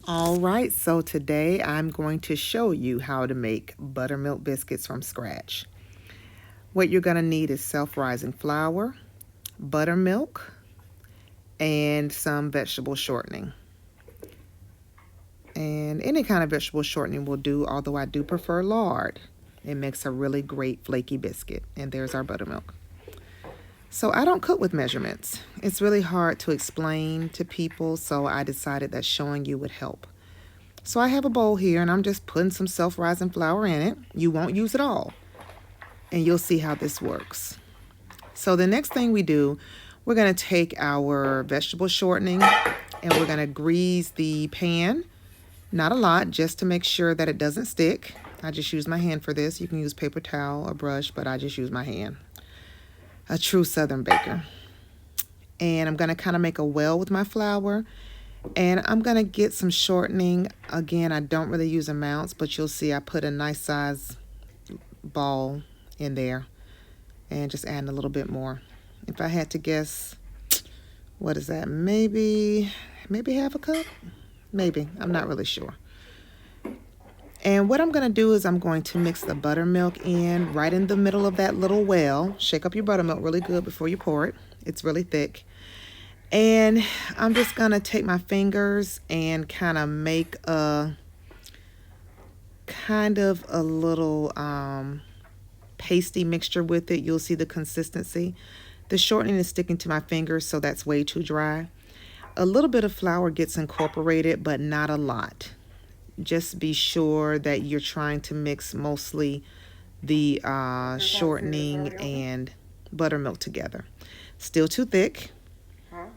All right, so today I'm going to show you how to make buttermilk biscuits from scratch. What you're going to need is self-rising flour, buttermilk, and some vegetable shortening. And any kind of vegetable shortening will do, although I do prefer lard. It makes a really great flaky biscuit. And there's our buttermilk. So I don't cook with measurements. It's really hard to explain to people, so I decided that showing you would help. So I have a bowl here and I'm just putting some self-rising flour in it. You won't use it all. And you'll see how this works. So the next thing we do, we're going to take our vegetable shortening and we're going to grease the pan. Not a lot, just to make sure that it doesn't stick. I just use my hand for this. You can use paper towel or brush, but I just use my hand. A true Southern baker. And I'm going to kind of make a well with my flour. And I'm going to get some shortening. Again, I don't really use amounts, but you'll see I put a nice size ball in there. And just adding a little bit more. If I had to guess, what is that? Maybe half a cup? Maybe. I'm not really sure. And what I'm going to do is I'm going to mix the buttermilk in right in the middle of that little well. Shake up your buttermilk really good before you pour it. It's really thick. And I'm just going to take my fingers and kind of make a little pasty mixture with it. You'll see the consistency. The shortening is sticking to my fingers, so that's way too dry. A little bit of flour gets incorporated, but not a lot. Just be sure that you're trying to mix mostly the shortening and buttermilk together. Still too thick. I'm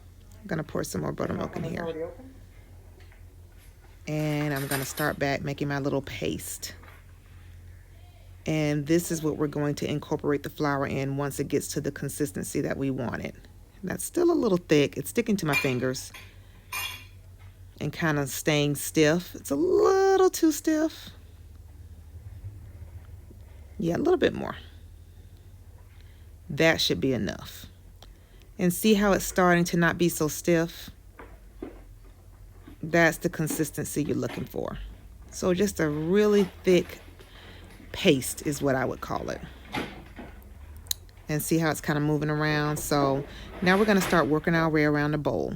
going to pour some more buttermilk in here. And I'm going to start back making my little paste. And this is what we're going to incorporate the flour in once it gets to the consistency that we want it. That's still a little thick. It's sticking to my fingers and kind of staying stiff. It's a little too stiff. Yeah, a little bit more. That should be enough. And see how it's starting to not be so stiff? That's the consistency you're looking for. So just a really thick paste is what I would call it. And see how it's kind of moving around? So now we're going to start working our way around the bowl.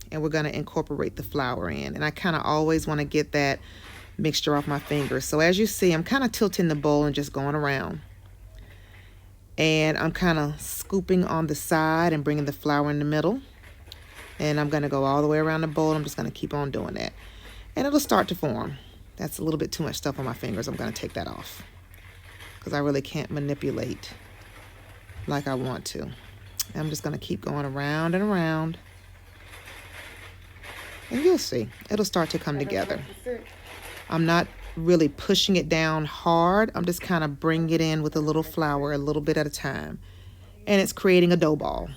And we're going to incorporate the flour in. And I kind of always want to get that mixture off my fingers. So as you see, I'm kind of tilting the bowl and just going around. And I'm kind of scooping on the side and bringing the flour in the middle. And I'm going to go all the way around the bowl. I'm just going to keep on doing that. And it'll start to form. That's a little bit too much stuff on my fingers. I'm going to take that off, because I really can't manipulate like I want to. I'm just going to keep going around and around. And you'll see, it'll start to come together. I'm not really pushing it down hard. I'm just kind of bringing it in with a little flour, a little bit at a time. And it's creating a dough ball.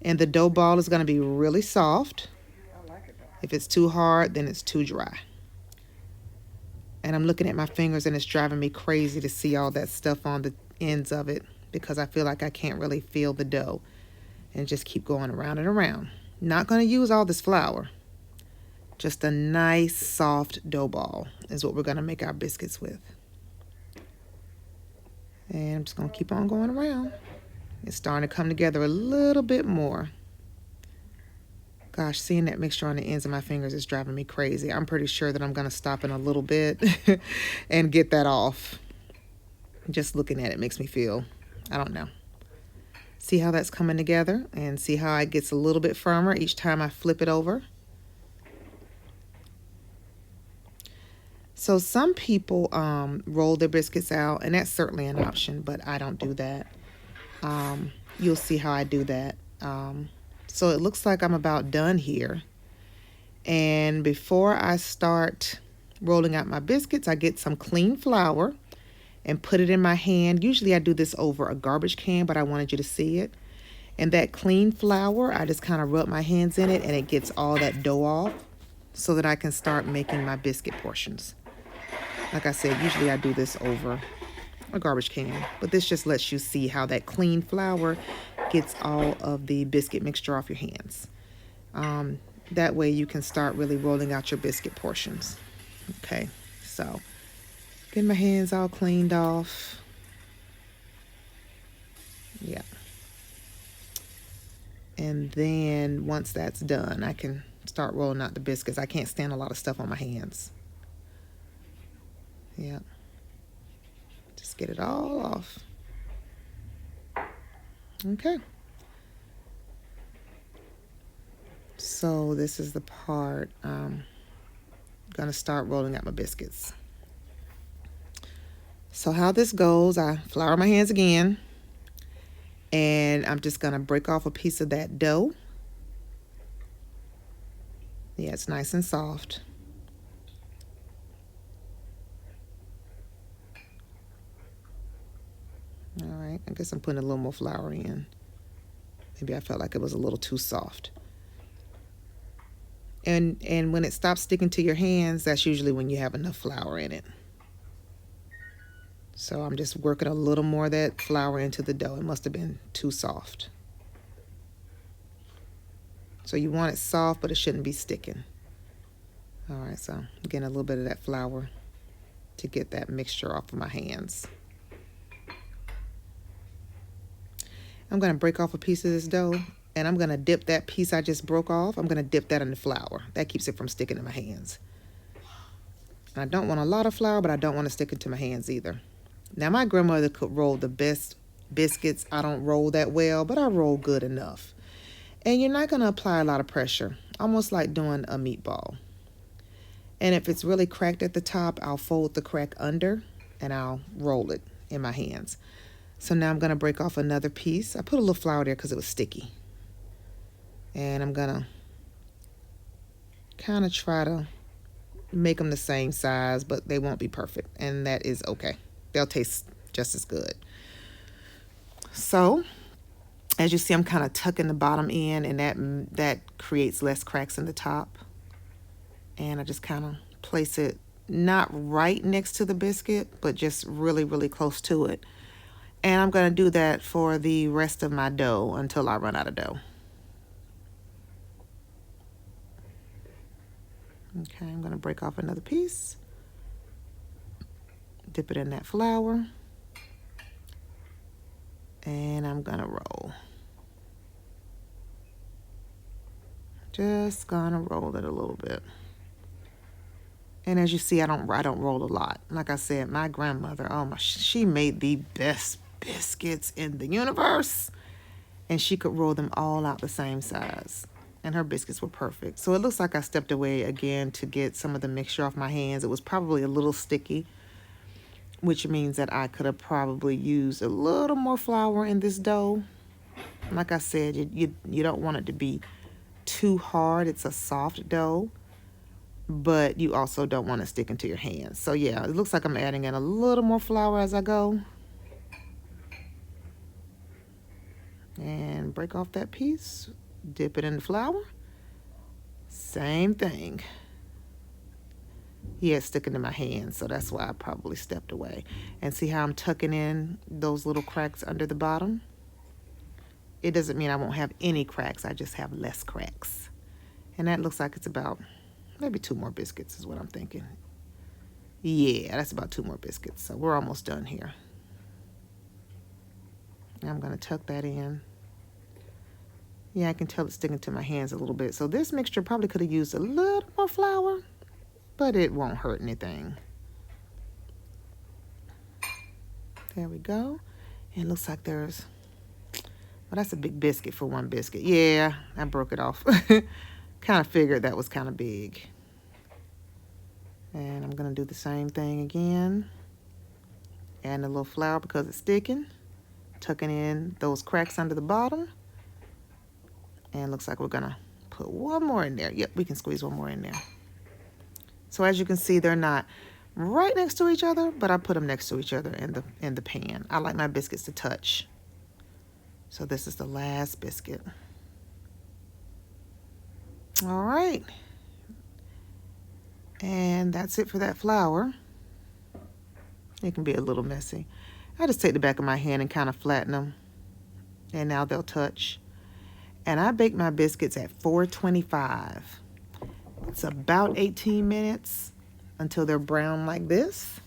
And the dough ball is going to be really soft. If it's too hard, then it's too dry. And I'm looking at my fingers and it's driving me crazy to see all that stuff on the ends of it, because I feel like I can't really feel the dough. And just keep going around and around. Not going to use all this flour. Just a nice soft dough ball is what we're going to make our biscuits with. And I'm just going to keep on going around. It's starting to come together a little bit more. Gosh, seeing that mixture on the ends of my fingers is driving me crazy. I'm pretty sure that I'm going to stop in a little bit and get that off. Just looking at it makes me feel, I don't know. See how that's coming together, and see how it gets a little bit firmer each time I flip it over. So some people roll their biscuits out, and that's certainly an option, but I don't do that. You'll see how I do that. So it looks like I'm about done here. And before I start rolling out my biscuits, I get some clean flour and put it in my hand. Usually I do this over a garbage can, but I wanted you to see it. And that clean flour, I just kind of rub my hands in it and it gets all that dough off so that I can start making my biscuit portions. Like I said, usually I do this over a garbage can, but this just lets you see how that clean flour gets all of the biscuit mixture off your hands. That way you can start really rolling out your biscuit portions. Okay, so getting my hands all cleaned off. Yeah. And then once that's done, I can start rolling out the biscuits. I can't stand a lot of stuff on my hands. Yeah. Just get it all off. Okay. So this is the part I'm gonna start rolling out my biscuits. So how this goes, I flour my hands again, and I'm just gonna break off a piece of that dough. Yeah, it's nice and soft. All right, I guess I'm putting a little more flour in. Maybe I felt like it was a little too soft. And when it stops sticking to your hands, that's usually when you have enough flour in it. So I'm just working a little more of that flour into the dough. It must have been too soft. So you want it soft, but it shouldn't be sticking. All right, so I'm getting a little bit of that flour to get that mixture off of my hands. I'm gonna break off a piece of this dough, and I'm gonna dip that piece I just broke off. I'm gonna dip that in the flour. That keeps it from sticking in my hands. And I don't want a lot of flour, but I don't want to stick it to my hands either. Now, my grandmother could roll the best biscuits. I don't roll that well, but I roll good enough. And you're not gonna apply a lot of pressure, almost like doing a meatball. And if it's really cracked at the top, I'll fold the crack under and I'll roll it in my hands. So now I'm gonna break off another piece. I put a little flour there because it was sticky. And I'm gonna kind of try to make them the same size, but they won't be perfect, and that is okay. They'll taste just as good. So as you see, I'm kind of tucking the bottom in, and that creates less cracks in the top. And I just kind of place it not right next to the biscuit, but just really, really close to it. And I'm going to do that for the rest of my dough until I run out of dough. Okay, I'm going to break off another piece. Dip it in that flour. And I'm going to roll. Just going to roll it a little bit. And as you see, I don't roll a lot. Like I said, my grandmother, she made the best biscuits in the universe. And she could roll them all out the same size. And her biscuits were perfect. So it looks like I stepped away again to get some of the mixture off my hands. It was probably a little sticky, which means that I could have probably used a little more flour in this dough. Like I said, you don't want it to be too hard. It's a soft dough, but you also don't want it sticking to your hands. So yeah, it looks like I'm adding in a little more flour as I go. And break off that piece, dip it in the flour. Same thing. Yeah, it's sticking to my hands, so that's why I probably stepped away. And see how I'm tucking in those little cracks under the bottom? It doesn't mean I won't have any cracks, I just have less cracks. And that looks like it's about maybe 2 more biscuits is what I'm thinking. Yeah, that's about 2 more biscuits, so we're almost done here. Now I'm gonna tuck that in. Yeah, I can tell it's sticking to my hands a little bit. So this mixture probably could have used a little more flour, but it won't hurt anything. There we go. And it looks like there's, well, that's a big biscuit for one biscuit. Yeah, I broke it off. Kind of figured that was kind of big. And I'm gonna do the same thing again. Add a little flour because it's sticking. Tucking in those cracks under the bottom. And looks like we're gonna put one more in there. Yep, we can squeeze one more in there. So as you can see, they're not right next to each other, but I put them next to each other in the pan. I like my biscuits to touch. So this is the last biscuit. All right. And that's it for that flour. It can be a little messy. I just take the back of my hand and kind of flatten them. And now they'll touch. And I bake my biscuits at 425. It's about 18 minutes until they're brown like this.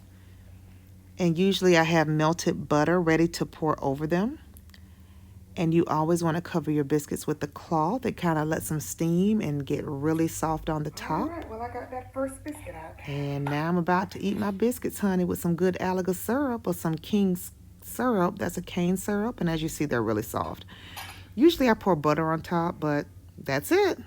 And usually I have melted butter ready to pour over them. And you always want to cover your biscuits with the cloth. It kind of lets them steam and get really soft on the top. All right, well, I got that first biscuit out. And now I'm about to eat my biscuits, honey, with some good Alaga syrup or some King's syrup. That's a cane syrup. And as you see, they're really soft. Usually I pour butter on top, but that's it.